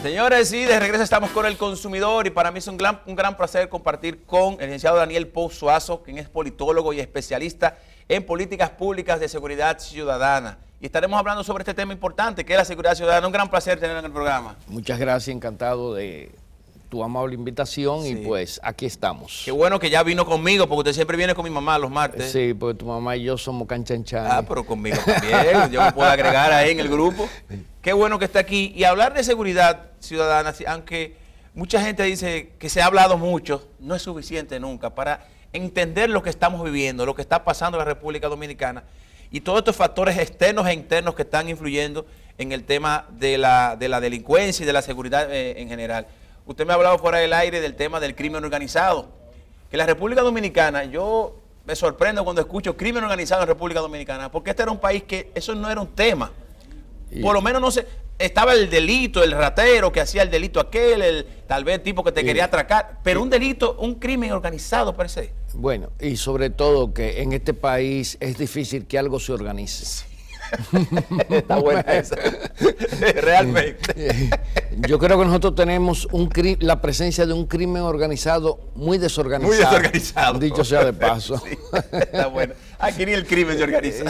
Señores, sí, de regreso estamos con el consumidor y para mí es un gran placer compartir con el licenciado Daniel Pou Suazo, quien es politólogo y especialista en políticas públicas de seguridad ciudadana. Y estaremos hablando sobre este tema importante, que es la seguridad ciudadana. Un gran placer tenerlo en el programa. Muchas gracias, encantado de tu amable invitación, sí. Y pues aquí estamos. Qué bueno que ya vino conmigo, porque usted siempre viene con mi mamá los martes. Sí, porque tu mamá y yo somos canchanchan. Ah, pero conmigo también, yo me puedo agregar ahí en el grupo. Qué bueno que está aquí. Y hablar de seguridad ciudadana, aunque mucha gente dice que se ha hablado mucho, no es suficiente nunca para entender lo que estamos viviendo, lo que está pasando en la República Dominicana y todos estos factores externos e internos que están influyendo en el tema de la delincuencia y de la seguridad en general. Usted me ha hablado fuera del aire del tema del crimen organizado, que la República Dominicana, yo me sorprendo cuando escucho crimen organizado en República Dominicana, porque este era un país que eso no era un tema. Por lo menos no sé, estaba el delito, el ratero que hacía el delito aquel, tal vez el tipo que te quería atracar, pero un delito, un crimen organizado per se. Bueno, y sobre todo que en este país es difícil que algo se organice. Sí. Está buena esa. Realmente. Yo creo que nosotros tenemos la presencia de un crimen organizado muy desorganizado. Muy desorganizado. Dicho sea de paso. Sí, está bueno. Aquí ni el crimen se organiza.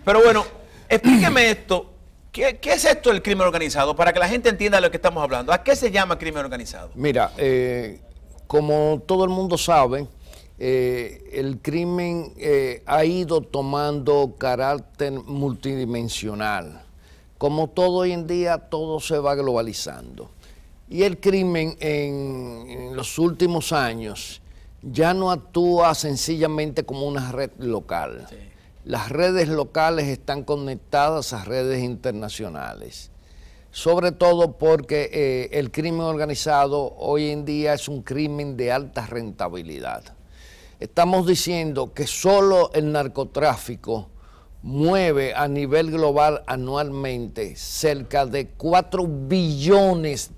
Pero bueno, explíqueme esto. ¿Qué es esto del crimen organizado? Para que la gente entienda de lo que estamos hablando. ¿A qué se llama crimen organizado? Mira, como todo el mundo sabe, el crimen ha ido tomando carácter multidimensional. Como todo hoy en día, todo se va globalizando. Y el crimen en los últimos años ya no actúa sencillamente como una red local. Sí. Las redes locales están conectadas a redes internacionales. Sobre todo porque el crimen organizado hoy en día es un crimen de alta rentabilidad. Estamos diciendo que solo el narcotráfico mueve a nivel global anualmente cerca de 4 billones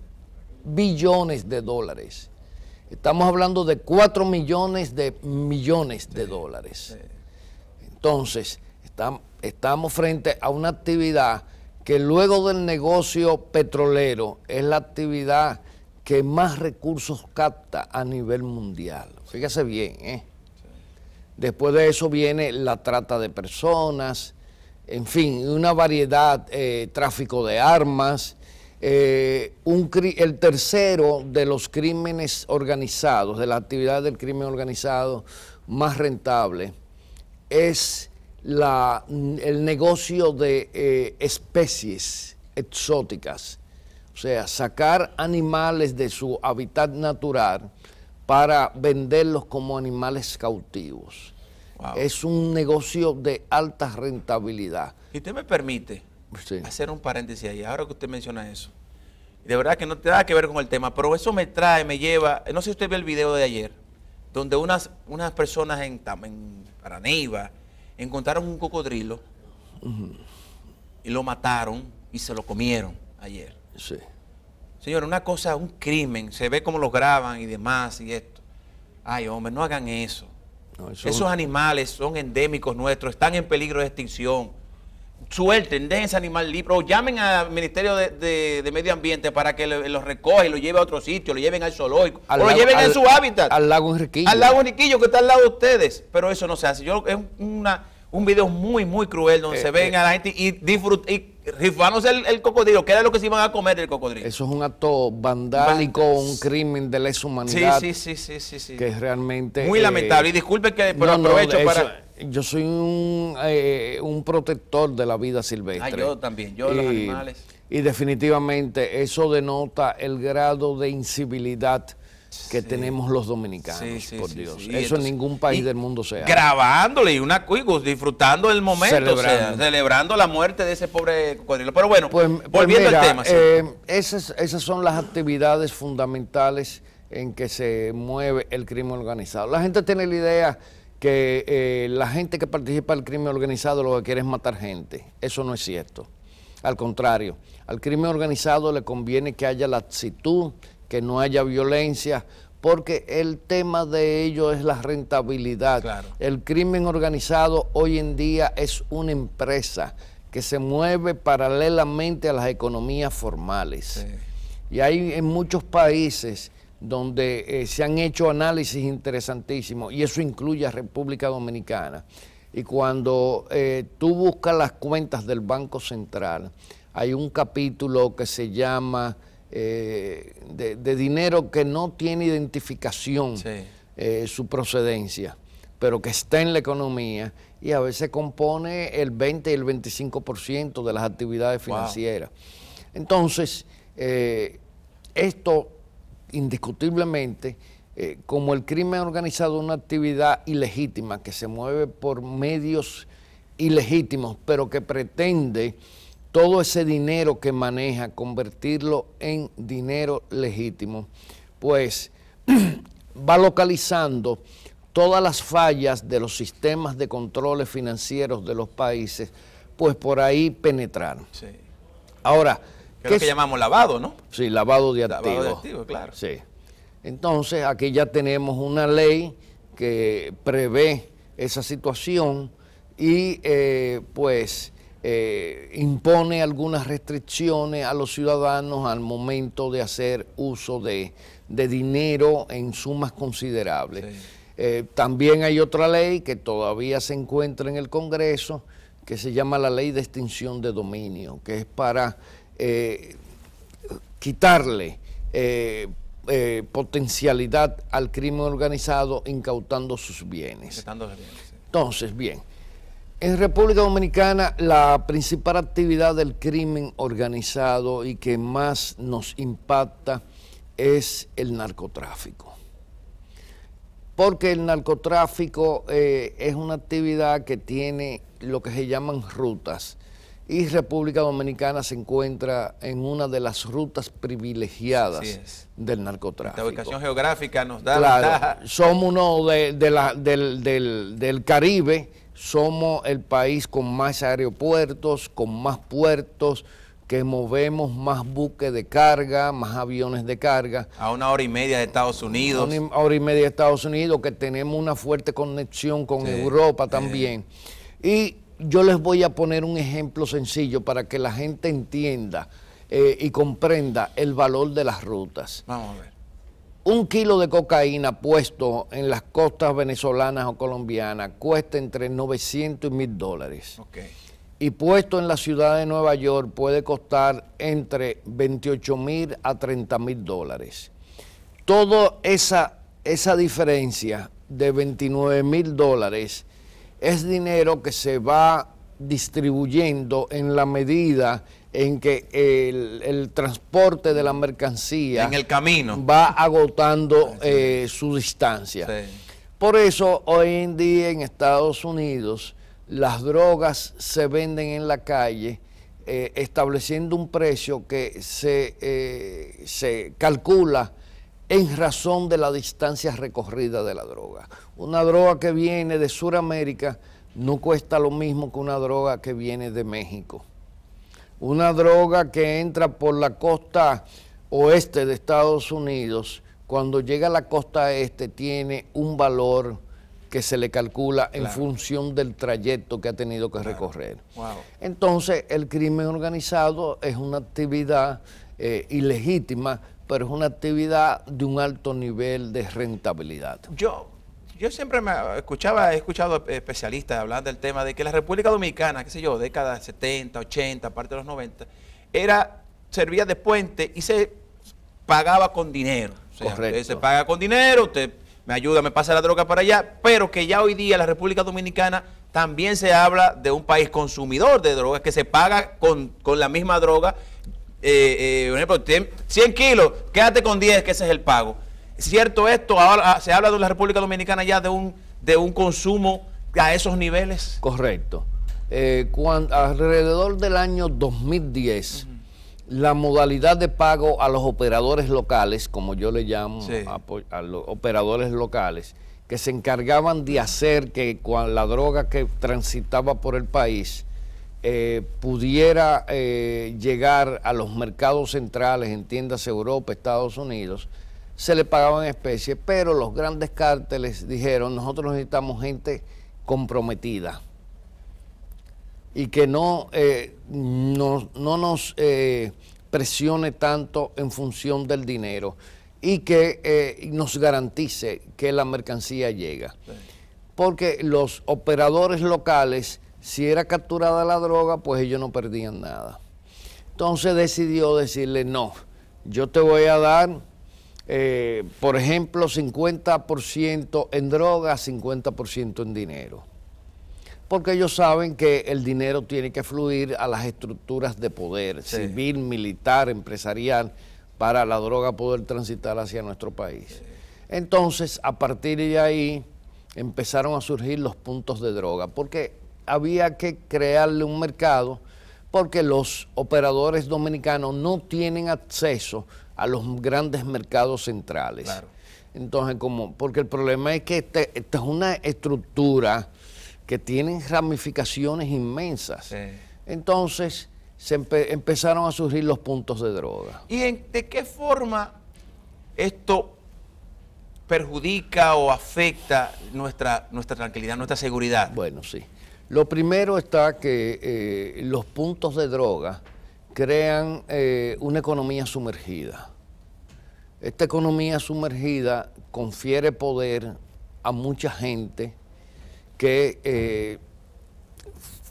de dólares. Estamos hablando de 4 millones de dólares. Entonces, estamos frente a una actividad que luego del negocio petrolero es la actividad que más recursos capta a nivel mundial. Fíjese bien, ¿eh? Después de eso viene la trata de personas, en fin, una variedad, tráfico de armas. El tercero de los crímenes organizados, de la actividad del crimen organizado más rentable, es el negocio de especies exóticas. O sea, sacar animales de su hábitat natural para venderlos como animales cautivos. Wow. Es un negocio de alta rentabilidad. Y usted me permite hacer un paréntesis ahí, ahora que usted menciona eso. De verdad que no tiene nada que ver con el tema, pero eso me lleva, no sé si usted vio el video de ayer, donde unas personas en Paraneiba encontraron un cocodrilo y lo mataron y se lo comieron ayer. Sí. Señor, una cosa, un crimen, se ve cómo lo graban y demás y esto. Ay, hombre, no hagan eso. No, esos animales son endémicos nuestros, están en peligro de extinción. Suelten, dejen ese animal libre o llamen al Ministerio de Medio Ambiente para que lo recoja y lo lleve a otro sitio, lo lleven al zoológico, o lo lleven en su hábitat. Al lago Enriquillo. Al lago Enriquillo que está al lado de ustedes. Pero eso no se hace. Es un video muy, muy cruel donde se ven a la gente y rifándose el cocodrilo, que era lo que se iban a comer del cocodrilo. Eso es un acto vandálico, un crimen de lesa humanidad. Sí. Que es realmente... Muy lamentable. Y disculpen que pero aprovecho para... Yo soy un protector de la vida silvestre. Yo también, yo de los animales. Y definitivamente eso denota el grado de incivilidad que tenemos los dominicanos, por Dios. Eso entonces, en ningún país del mundo se hace. Grabándole y disfrutando el momento, celebrando la muerte de ese pobre cocodrilo. Pero bueno, volviendo al tema. Esas son las actividades fundamentales en que se mueve el crimen organizado. La gente tiene la idea que la gente que participa del crimen organizado lo que quiere es matar gente. Eso no es cierto. Al contrario, al crimen organizado le conviene que haya laxitud, que no haya violencia, porque el tema de ello es la rentabilidad. Claro. El crimen organizado hoy en día es una empresa que se mueve paralelamente a las economías formales. Sí. Y hay en muchos países donde se han hecho análisis interesantísimos, y eso incluye a República Dominicana. Y cuando tú buscas las cuentas del Banco Central, hay un capítulo que se llama de dinero que no tiene identificación, sí, su procedencia, pero que está en la economía, y a veces compone el 20 y el 25% de las actividades financieras. Wow. Entonces, esto indiscutiblemente, como el crimen organizado es una actividad ilegítima que se mueve por medios ilegítimos, pero que pretende todo ese dinero que maneja convertirlo en dinero legítimo, pues va localizando todas las fallas de los sistemas de controles financieros de los países, pues por ahí penetrar. Sí. Ahora, ¿qué es lo que llamamos lavado, no? Sí, lavado de activos. Lavado de activos, claro. Sí. Entonces, aquí ya tenemos una ley que prevé esa situación y impone algunas restricciones a los ciudadanos al momento de hacer uso de dinero en sumas considerables. Sí. También hay otra ley que todavía se encuentra en el Congreso, que se llama la Ley de Extinción de Dominio, que es para quitarle potencialidad al crimen organizado incautando sus bienes. Entonces, bien, en República Dominicana la principal actividad del crimen organizado y que más nos impacta es el narcotráfico. Porque el narcotráfico es una actividad que tiene lo que se llaman rutas, y República Dominicana se encuentra en una de las rutas privilegiadas del narcotráfico. La ubicación geográfica nos da ventaja. Somos uno del Caribe, somos el país con más aeropuertos, con más puertos, que movemos más buques de carga, más aviones de carga. A 1 hora y media de Estados Unidos. A 1 hora y media de Estados Unidos, que tenemos una fuerte conexión con Europa también. Y yo les voy a poner un ejemplo sencillo para que la gente entienda y comprenda el valor de las rutas. Vamos a ver. 1 kilo de cocaína puesto en las costas venezolanas o colombianas cuesta entre 900 y $1,000. Okay. Y puesto en la ciudad de Nueva York puede costar entre 28,000 a $30,000. Toda esa diferencia de $29,000 es dinero que se va distribuyendo en la medida en que el transporte de la mercancía en el camino va agotando su distancia. Sí. Por eso hoy en día en Estados Unidos las drogas se venden en la calle estableciendo un precio que se calcula en razón de la distancia recorrida de la droga. Una droga que viene de Sudamérica no cuesta lo mismo que una droga que viene de México. Una droga que entra por la costa oeste de Estados Unidos, cuando llega a la costa este tiene un valor que se le calcula en función del trayecto que ha tenido que recorrer. Wow. Entonces, el crimen organizado es una actividad ilegítima, pero es una actividad de un alto nivel de rentabilidad. Yo siempre he escuchado especialistas hablar del tema de que la República Dominicana, qué sé yo, décadas 70, 80, parte de los 90, servía de puente y se pagaba con dinero. O sea, correcto. Se paga con dinero, usted me ayuda, me pasa la droga para allá, pero que ya hoy día la República Dominicana también se habla de un país consumidor de drogas, que se paga con la misma droga. Por ejemplo, 100 kilos, quédate con 10, que ese es el pago. ¿Es cierto esto? Ahora se habla de la República Dominicana ya de un consumo a esos niveles. Correcto. Alrededor del año 2010, la modalidad de pago a los operadores locales, como yo le llamo a los operadores locales, que se encargaban de hacer que la droga que transitaba por el país pudiera llegar a los mercados centrales, entiéndase Europa, Estados Unidos, se le pagaba en especie, pero los grandes cárteles dijeron, nosotros necesitamos gente comprometida. y que no nos presione tanto en función del dinero y que nos garantice que la mercancía llega. Sí. Porque los operadores locales, si era capturada la droga, pues ellos no perdían nada. Entonces decidió decirle, no, yo te voy a dar, por ejemplo, 50% en droga, 50% en dinero. Porque ellos saben que el dinero tiene que fluir a las estructuras de poder, sí, civil, militar, empresarial, para la droga poder transitar hacia nuestro país. Sí. Entonces, a partir de ahí, empezaron a surgir los puntos de droga, porque había que crearle un mercado, porque los operadores dominicanos no tienen acceso a los grandes mercados centrales. Claro. Entonces, porque el problema es que esta es una estructura que tiene ramificaciones inmensas. Sí. Entonces, empezaron a surgir los puntos de droga. ¿Y de qué forma esto perjudica o afecta nuestra tranquilidad, nuestra seguridad? Bueno, sí. Lo primero está que los puntos de droga crean una economía sumergida. Esta economía sumergida confiere poder a mucha gente que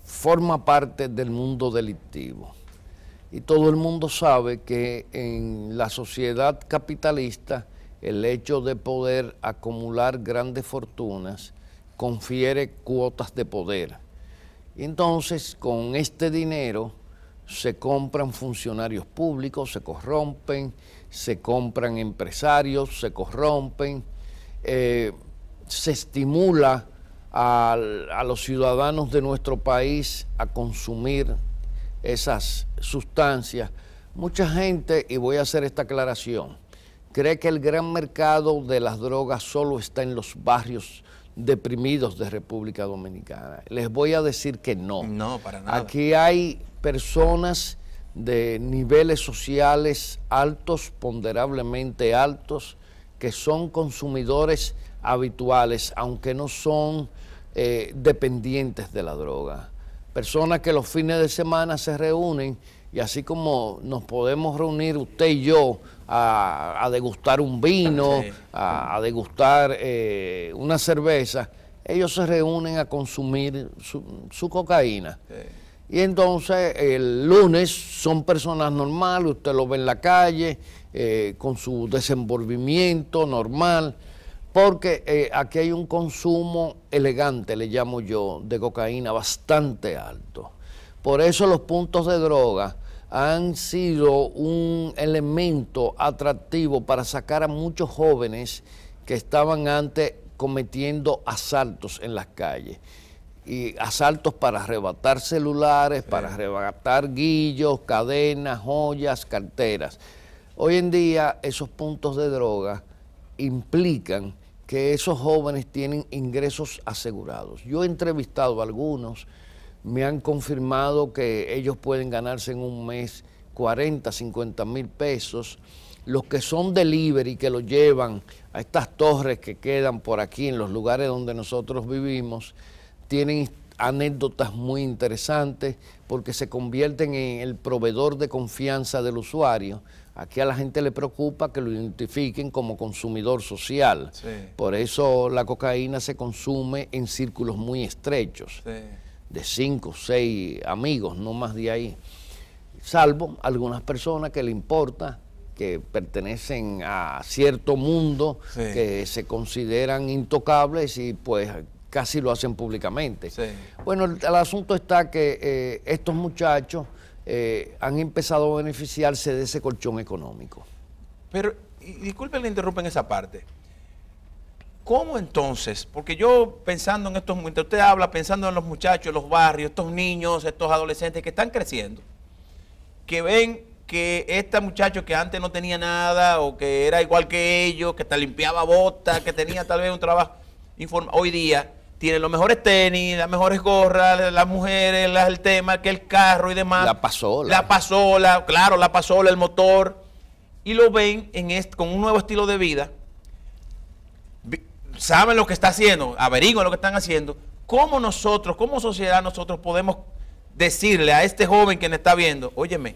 forma parte del mundo delictivo. Y todo el mundo sabe que en la sociedad capitalista el hecho de poder acumular grandes fortunas confiere cuotas de poder. Y entonces, con este dinero se compran funcionarios públicos, se corrompen, se compran empresarios, se corrompen, se estimula a los ciudadanos de nuestro país a consumir esas sustancias. Mucha gente, y voy a hacer esta aclaración, cree que el gran mercado de las drogas solo está en los barrios deprimidos de República Dominicana. Les voy a decir que no. No, para nada. Aquí hay personas de niveles sociales altos, ponderablemente altos, que son consumidores habituales, aunque no son dependientes de la droga. Personas que los fines de semana se reúnen y así como nos podemos reunir usted y yo a degustar un vino, sí, a degustar una cerveza, ellos se reúnen a consumir su cocaína. Sí. Y entonces el lunes son personas normales, usted lo ve en la calle, con su desenvolvimiento normal, porque aquí hay un consumo elegante, le llamo yo, de cocaína bastante alto. Por eso los puntos de droga han sido un elemento atractivo para sacar a muchos jóvenes que estaban antes cometiendo asaltos en las calles. Y asaltos para arrebatar celulares, sí, para arrebatar guillos, cadenas, joyas, carteras. Hoy en día esos puntos de droga implican que esos jóvenes tienen ingresos asegurados. Yo he entrevistado a algunos, me han confirmado que ellos pueden ganarse en un mes 40, 50 mil pesos. Los que son delivery, que lo llevan a estas torres que quedan por aquí en los lugares donde nosotros vivimos, tienen anécdotas muy interesantes porque se convierten en el proveedor de confianza del usuario. Aquí a la gente le preocupa que lo identifiquen como consumidor social. Sí. Por eso la cocaína se consume en círculos muy estrechos, sí, de 5, 6 amigos, no más de ahí. Salvo algunas personas que le importa, que pertenecen a cierto mundo, sí, que se consideran intocables y pues casi lo hacen públicamente. Sí. Bueno, el asunto está que estos muchachos han empezado a beneficiarse de ese colchón económico. Pero, disculpen, le interrumpen esa parte. ¿Cómo entonces? Porque yo pensando en estos, mientras usted habla, pensando en los muchachos, los barrios, estos niños, estos adolescentes que están creciendo, que ven que este muchacho que antes no tenía nada o que era igual que ellos, que te limpiaba botas, que tenía tal vez un trabajo, hoy día tiene los mejores tenis, las mejores gorras, las mujeres, el tema, que el carro y demás. La pasola. La pasola, claro, la pasola, el motor. Y lo ven con un nuevo estilo de vida. Saben lo que está haciendo, averiguan lo que están haciendo. ¿Cómo nosotros, como sociedad, nosotros podemos decirle a este joven que me está viendo, óyeme,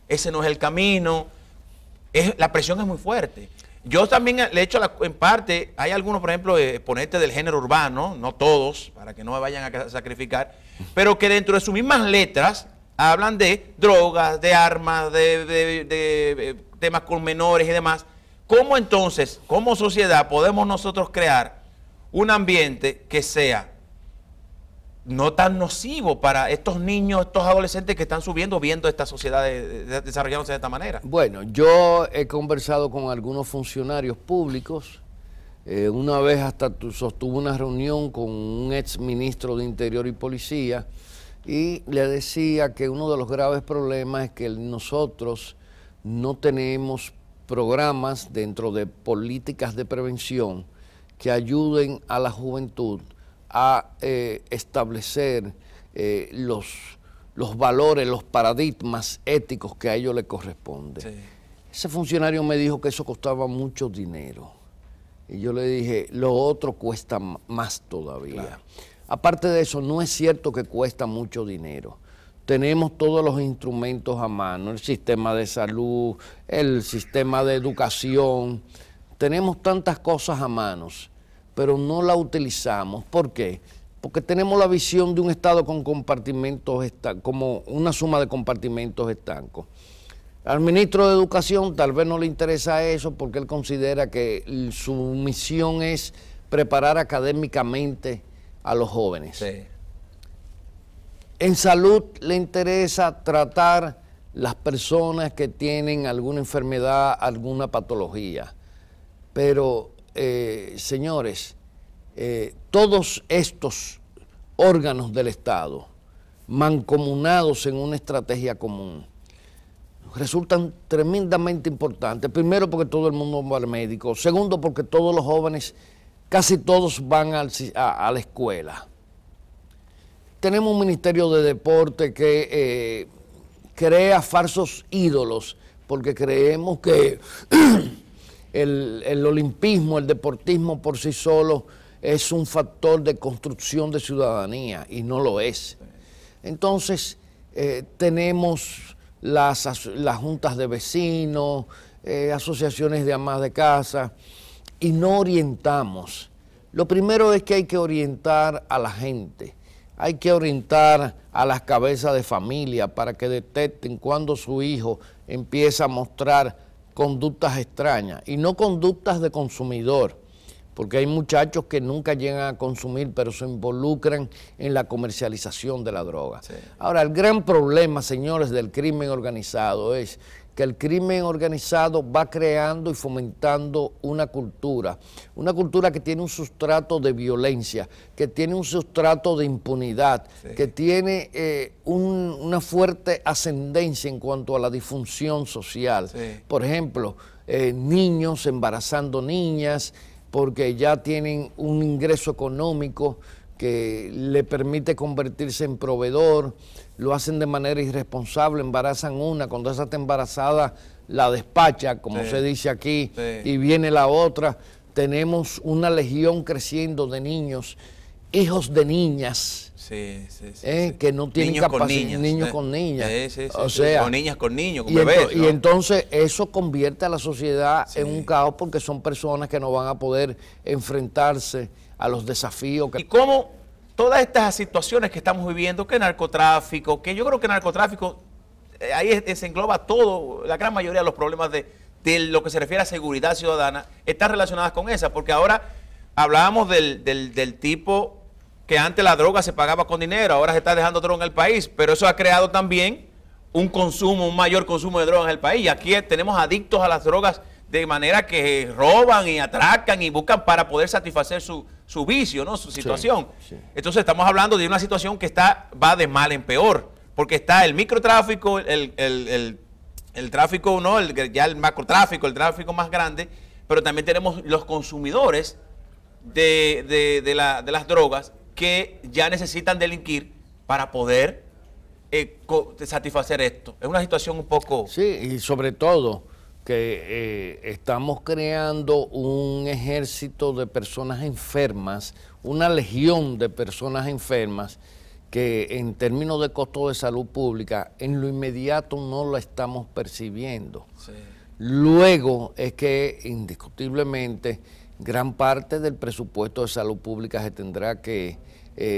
ese no es el camino, la presión es muy fuerte. Yo también le he hecho en parte, hay algunos, por ejemplo, exponentes del género urbano, no todos, para que no me vayan a sacrificar, pero que dentro de sus mismas letras hablan de drogas, de armas, de temas con menores y demás. ¿Cómo entonces, como sociedad, podemos nosotros crear un ambiente que sea no tan nocivo para estos niños, estos adolescentes que están subiendo viendo esta sociedad desarrollándose de esta manera? Bueno, yo he conversado con algunos funcionarios públicos. Una vez hasta sostuve una reunión con un ex ministro de Interior y Policía y le decía que uno de los graves problemas es que nosotros no tenemos programas dentro de políticas de prevención que ayuden a la juventud a establecer los valores, los paradigmas éticos que a ellos les corresponde. Sí. Ese funcionario me dijo que eso costaba mucho dinero. Y yo le dije, lo otro cuesta más todavía. Claro. Aparte de eso, no es cierto que cuesta mucho dinero. Tenemos todos los instrumentos a mano, el sistema de salud, el sistema de educación. Tenemos tantas cosas a manos, pero no la utilizamos. ¿Por qué? Porque tenemos la visión de un Estado con compartimentos, como una suma de compartimentos estancos. Al ministro de Educación tal vez no le interesa eso porque él considera que su misión es preparar académicamente a los jóvenes. Sí. En salud le interesa tratar las personas que tienen alguna enfermedad, alguna patología. Pero señores, todos estos órganos del Estado, mancomunados en una estrategia común, resultan tremendamente importantes. Primero, porque todo el mundo va al médico. Segundo, porque todos los jóvenes, casi todos van a la escuela. Tenemos un Ministerio de Deporte que crea falsos ídolos, porque creemos que el olimpismo, el deportismo por sí solo es un factor de construcción de ciudadanía y no lo es. Entonces tenemos las juntas de vecinos, asociaciones de amas de casa y no orientamos. Lo primero es que hay que orientar a la gente, hay que orientar a las cabezas de familia para que detecten cuando su hijo empieza a mostrar conductas extrañas y no conductas de consumidor, porque hay muchachos que nunca llegan a consumir, pero se involucran en la comercialización de la droga. Sí. Ahora, el gran problema, señores, del crimen organizado es que el crimen organizado va creando y fomentando una cultura que tiene un sustrato de violencia, que tiene un sustrato de impunidad, sí, que tiene una fuerte ascendencia en cuanto a la disfunción social. Sí. Por ejemplo, niños embarazando niñas, porque ya tienen un ingreso económico que le permite convertirse en proveedor, lo hacen de manera irresponsable, embarazan una, cuando esa está embarazada la despacha, como sí, se dice aquí, sí, y viene la otra. Tenemos una legión creciendo de niños, hijos de niñas, sí, que no tienen capacidad, niños con niñas, o sea, o niñas con niños, con bebés, ¿no? Y entonces eso convierte a la sociedad en un caos porque son personas que no van a poder enfrentarse a los desafíos. ¿Y cómo todas estas situaciones que estamos viviendo, que narcotráfico, que yo creo que narcotráfico, ahí se engloba todo, la gran mayoría de los problemas de lo que se refiere a seguridad ciudadana, están relacionadas con esa, porque ahora hablábamos del tipo que antes la droga se pagaba con dinero, ahora se está dejando droga en el país, pero eso ha creado también un mayor consumo de droga en el país. Y aquí tenemos adictos a las drogas de manera que roban y atracan y buscan para poder satisfacer su vicio, ¿no? Su situación. Sí, sí. Entonces estamos hablando de una situación que va de mal en peor, porque está el microtráfico, el tráfico, ¿no? Ya el macrotráfico, el tráfico más grande, pero también tenemos los consumidores de las drogas que ya necesitan delinquir para poder satisfacer esto. Es una situación un poco... Sí, y sobre todo que estamos creando un ejército de personas enfermas, una legión de personas enfermas que en términos de costo de salud pública, en lo inmediato no la estamos percibiendo. Sí. Luego es que indiscutiblemente gran parte del presupuesto de salud pública se tendrá que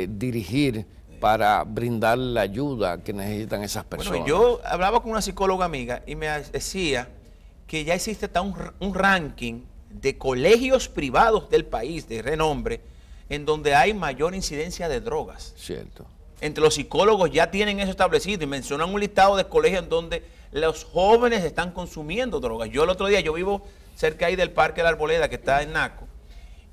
dirigir para brindar la ayuda que necesitan esas personas. Bueno, yo hablaba con una psicóloga amiga y me decía que ya existe hasta un ranking de colegios privados del país de renombre en donde hay mayor incidencia de drogas. Cierto. Entre los psicólogos ya tienen eso establecido y mencionan un listado de colegios en donde los jóvenes están consumiendo drogas. Yo el otro día, yo vivo cerca ahí del Parque de la Arboleda, que está en Naco,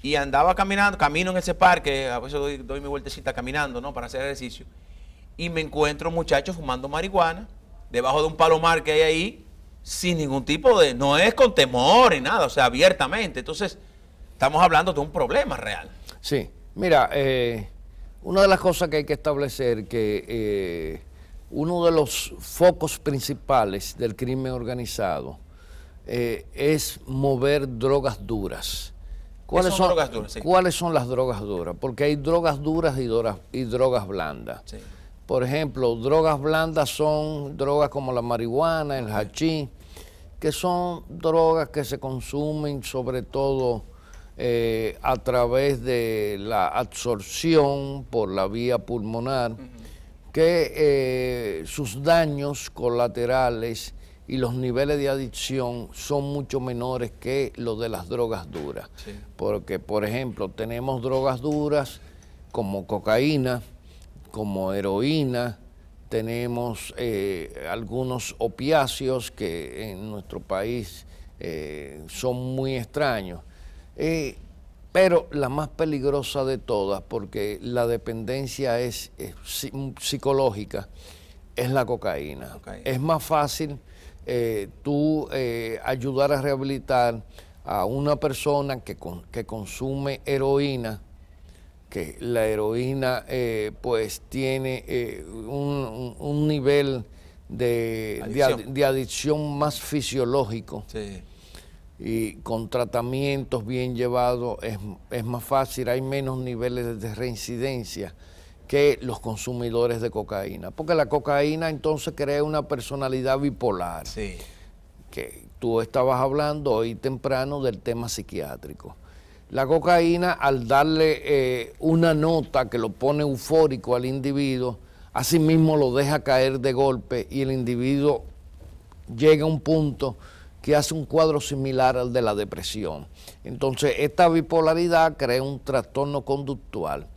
y andaba caminando, camino en ese parque, a veces doy mi vueltecita caminando, ¿no?, para hacer ejercicio, y me encuentro muchachos fumando marihuana debajo de un palomar que hay ahí, sin ningún tipo de, no es con temor ni nada, o sea, abiertamente. Entonces, estamos hablando de un problema real. Sí, mira, una de las cosas que hay que establecer que uno de los focos principales del crimen organizado es mover drogas duras. ¿Cuáles son drogas duras? Sí. ¿Cuáles son las drogas duras? Porque hay drogas duras y drogas blandas. Sí. Por ejemplo, drogas blandas son drogas como la marihuana, el hachís, que son drogas que se consumen sobre todo a través de la absorción por la vía pulmonar, que sus daños colaterales y los niveles de adicción son mucho menores que los de las drogas duras. Sí. Porque, por ejemplo, tenemos drogas duras como cocaína, como heroína, tenemos algunos opiáceos que en nuestro país son muy extraños. Pero la más peligrosa de todas, porque la dependencia es psicológica, es la cocaína. Es más fácil tú ayudar a rehabilitar a una persona que consume heroína, que la heroína pues tiene un nivel de adicción más fisiológico. Sí. Y con tratamientos bien llevados es más fácil, hay menos niveles de reincidencia que los consumidores de cocaína. Porque la cocaína entonces crea una personalidad bipolar. Sí. Que tú estabas hablando hoy temprano del tema psiquiátrico. La cocaína, al darle una nota que lo pone eufórico al individuo, asimismo lo deja caer de golpe y el individuo llega a un punto que hace un cuadro similar al de la depresión. Entonces, esta bipolaridad crea un trastorno conductual.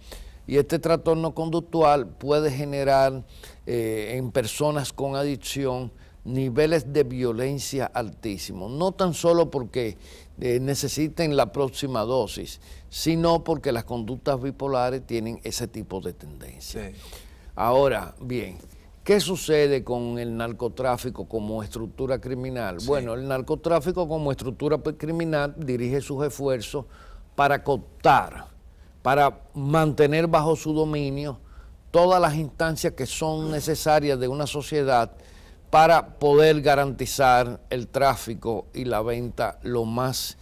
Y este trastorno conductual puede generar en personas con adicción niveles de violencia altísimos. No tan solo porque necesiten la próxima dosis, sino porque las conductas bipolares tienen ese tipo de tendencia. Sí. Ahora, bien, ¿qué sucede con el narcotráfico como estructura criminal? Sí. Bueno, el narcotráfico como estructura criminal dirige sus esfuerzos para cooptar, para mantener bajo su dominio todas las instancias que son necesarias de una sociedad para poder garantizar el tráfico y la venta lo más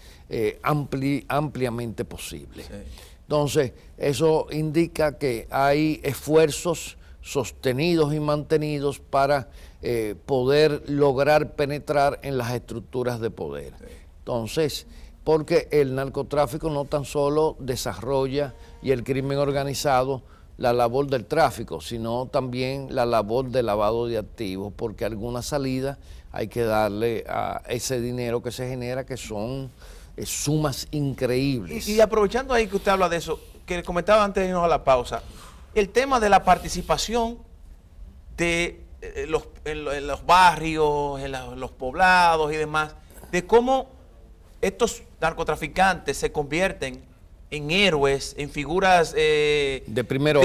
ampliamente posible. Sí. Entonces, eso indica que hay esfuerzos sostenidos y mantenidos para poder lograr penetrar en las estructuras de poder. Sí. Entonces, porque el narcotráfico no tan solo desarrolla y el crimen organizado la labor del tráfico, sino también la labor de lavado de activos, porque alguna salida hay que darle a ese dinero que se genera, que son sumas increíbles. Y aprovechando ahí que usted habla de eso, que comentaba antes de irnos a la pausa, el tema de la participación de en los barrios, en los poblados y demás, de cómo estos narcotraficantes se convierten en héroes, en figuras de primer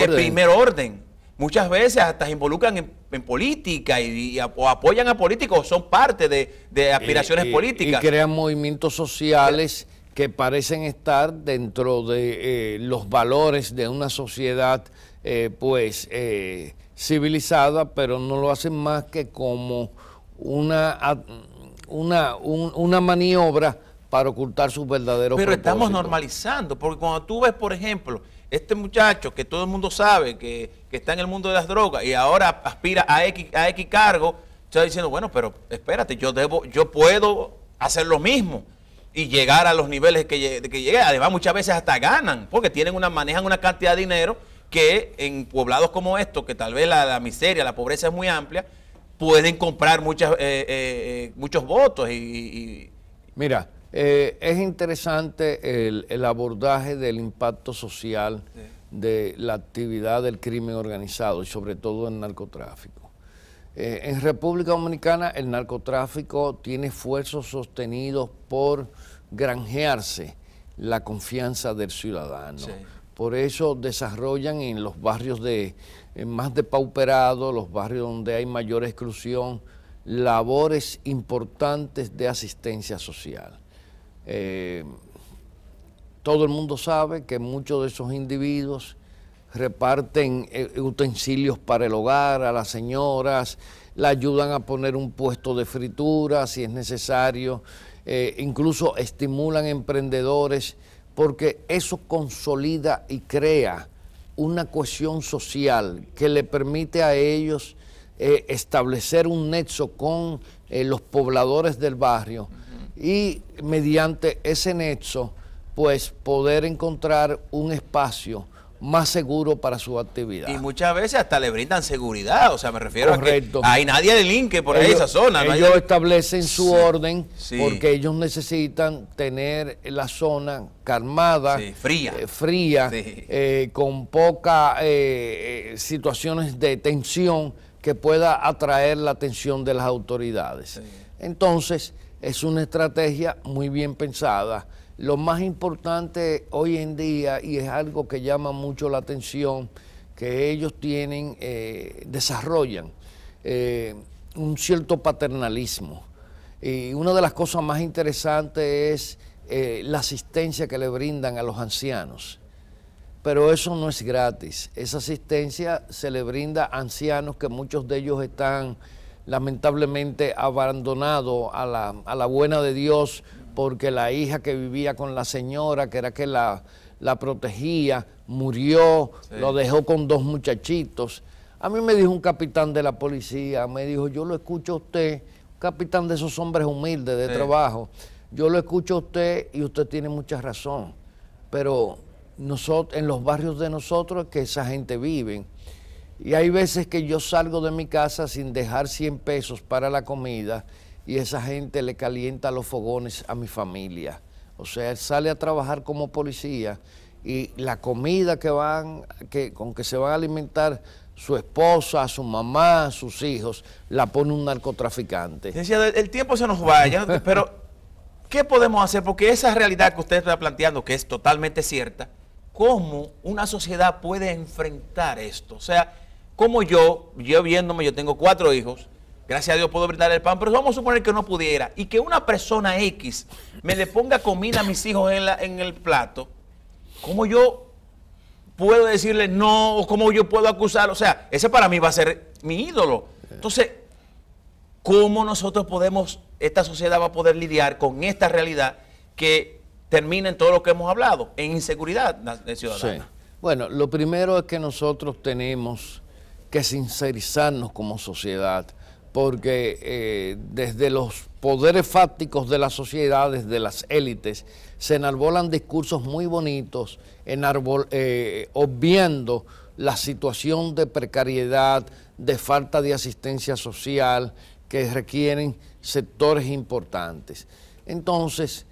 orden. Muchas veces hasta se involucran en política o apoyan a políticos, son parte de aspiraciones políticas. Y crean movimientos sociales que parecen estar dentro de los valores de una sociedad civilizada, pero no lo hacen más que como una maniobra para ocultar sus verdaderos propósitos. Pero estamos normalizando, porque cuando tú ves, por ejemplo, este muchacho que todo el mundo sabe que está en el mundo de las drogas y ahora aspira a X cargo, está diciendo, bueno, pero espérate, yo puedo hacer lo mismo y llegar a los niveles que llegué. Además, muchas veces hasta ganan, porque manejan una cantidad de dinero que en poblados como estos, que tal vez la miseria, la pobreza es muy amplia, pueden comprar muchos votos. Mira, es interesante el abordaje del impacto social de la actividad del crimen organizado y sobre todo el narcotráfico. En República Dominicana el narcotráfico tiene esfuerzos sostenidos por granjearse la confianza del ciudadano. Sí. Por eso desarrollan en los barrios más depauperados, los barrios donde hay mayor exclusión, labores importantes de asistencia social. Todo el mundo sabe que muchos de esos individuos reparten utensilios para el hogar a las señoras, le ayudan a poner un puesto de fritura si es necesario, incluso estimulan emprendedores porque eso consolida y crea una cohesión social que le permite a ellos establecer un nexo con los pobladores del barrio y mediante ese nexo pues poder encontrar un espacio más seguro para su actividad. Y muchas veces hasta le brindan seguridad, o sea, me refiero a que hay nadie delinque por ahí esa zona. Ellos establecen su orden porque ellos necesitan tener la zona calmada, fría, con pocas situaciones de tensión que pueda atraer la atención de las autoridades. Sí. Entonces, es una estrategia muy bien pensada. Lo más importante hoy en día, y es algo que llama mucho la atención, que ellos desarrollan un cierto paternalismo. Y una de las cosas más interesantes es la asistencia que le brindan a los ancianos. Pero eso no es gratis. Esa asistencia se le brinda a ancianos que muchos de ellos están lamentablemente abandonados a la buena de Dios, porque la hija que vivía con la señora, que era que la protegía, murió, lo dejó con 2 muchachitos. A mí me dijo un capitán de la policía, me dijo, yo lo escucho a usted, un capitán de esos hombres humildes de trabajo, yo lo escucho a usted y usted tiene mucha razón, pero en los barrios de nosotros es que esa gente vive. Y hay veces que yo salgo de mi casa sin dejar 100 pesos para la comida y esa gente le calienta los fogones a mi familia. O sea, él sale a trabajar como policía y la comida con que se van a alimentar su esposa, su mamá, sus hijos, la pone un narcotraficante. Decía, el tiempo se nos va, pero ¿qué podemos hacer? Porque esa realidad que usted está planteando, que es totalmente cierta, ¿cómo una sociedad puede enfrentar esto? O sea, como yo viéndome, yo tengo 4 hijos, gracias a Dios puedo brindar el pan, pero vamos a suponer que no pudiera y que una persona X me le ponga comida a mis hijos en el plato, ¿cómo yo puedo decirle no o cómo yo puedo acusarlo? O sea, ese para mí va a ser mi ídolo. Entonces, ¿cómo esta sociedad va a poder lidiar con esta realidad que termina en todo lo que hemos hablado, en inseguridad ciudadana? Sí. Bueno, lo primero es que nosotros tenemos que sincerizarnos como sociedad, porque desde los poderes fácticos de la sociedad, desde las élites, se enarbolan discursos muy bonitos, obviando la situación de precariedad, de falta de asistencia social que requieren sectores importantes. Entonces,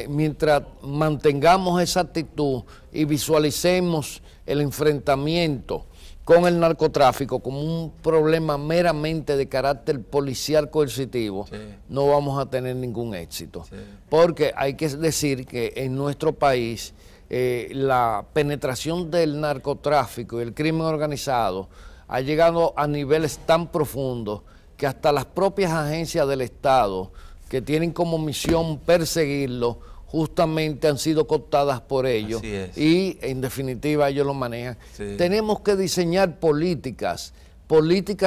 mientras mantengamos esa actitud y visualicemos el enfrentamiento con el narcotráfico como un problema meramente de carácter policial coercitivo, no vamos a tener ningún éxito. Porque hay que decir que en nuestro país la penetración del narcotráfico y el crimen organizado ha llegado a niveles tan profundos que hasta las propias agencias del Estado que tienen como misión perseguirlo, justamente han sido cooptadas por ellos y en definitiva ellos lo manejan. Tenemos que diseñar políticas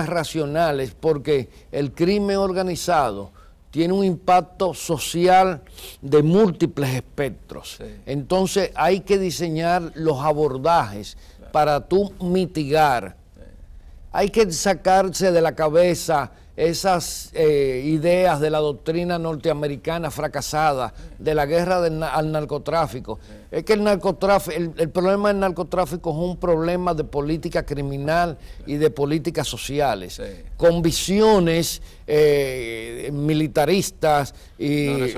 racionales, porque el crimen organizado tiene un impacto social de múltiples espectros. Sí. Entonces hay que diseñar los abordajes para tú mitigar. Hay que sacarse de la cabeza esas ideas de la doctrina norteamericana fracasada, de la guerra al narcotráfico. Es que el problema del narcotráfico es un problema de política criminal y de políticas sociales, con visiones militaristas y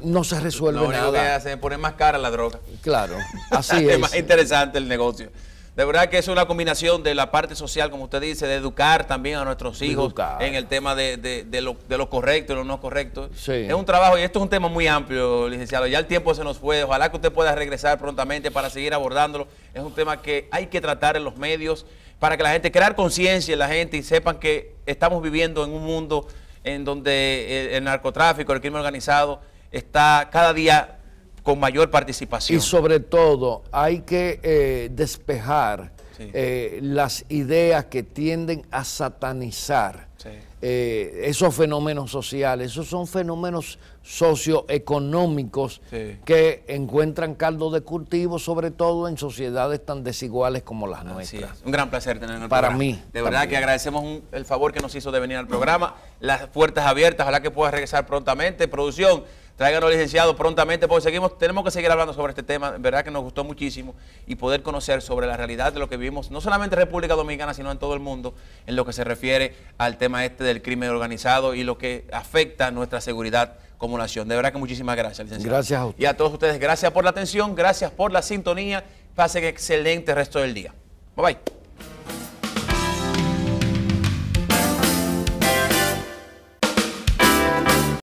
no se resuelve nada. Lo único que hace es poner más cara la droga. Claro, así es. Es más interesante el negocio. De verdad que es una combinación de la parte social, como usted dice, de educar también a nuestros hijos en el tema de lo correcto y lo no correcto. Sí. Es un trabajo, y esto es un tema muy amplio, licenciado. Ya el tiempo se nos fue. Ojalá que usted pueda regresar prontamente para seguir abordándolo. Es un tema que hay que tratar en los medios para que la gente, crear conciencia en la gente y sepan que estamos viviendo en un mundo en donde el narcotráfico, el crimen organizado, está cada día con mayor participación. Y sobre todo hay que despejar las ideas que tienden a satanizar esos fenómenos sociales. Esos son fenómenos socioeconómicos que encuentran caldo de cultivo, sobre todo en sociedades tan desiguales como las nuestras. Un gran placer tener en el Para programa. mí. De verdad que agradecemos el favor que nos hizo de venir al programa. Las puertas abiertas, ojalá que pueda regresar prontamente. Producción, tráiganos al licenciado prontamente, porque tenemos que seguir hablando sobre este tema. En verdad que nos gustó muchísimo y poder conocer sobre la realidad de lo que vivimos, no solamente en República Dominicana, sino en todo el mundo, en lo que se refiere al tema del crimen organizado y lo que afecta a nuestra seguridad como nación. De verdad que muchísimas gracias, licenciado. Gracias a usted. Y a todos ustedes, gracias por la atención, gracias por la sintonía. Pasen excelente resto del día. Bye bye.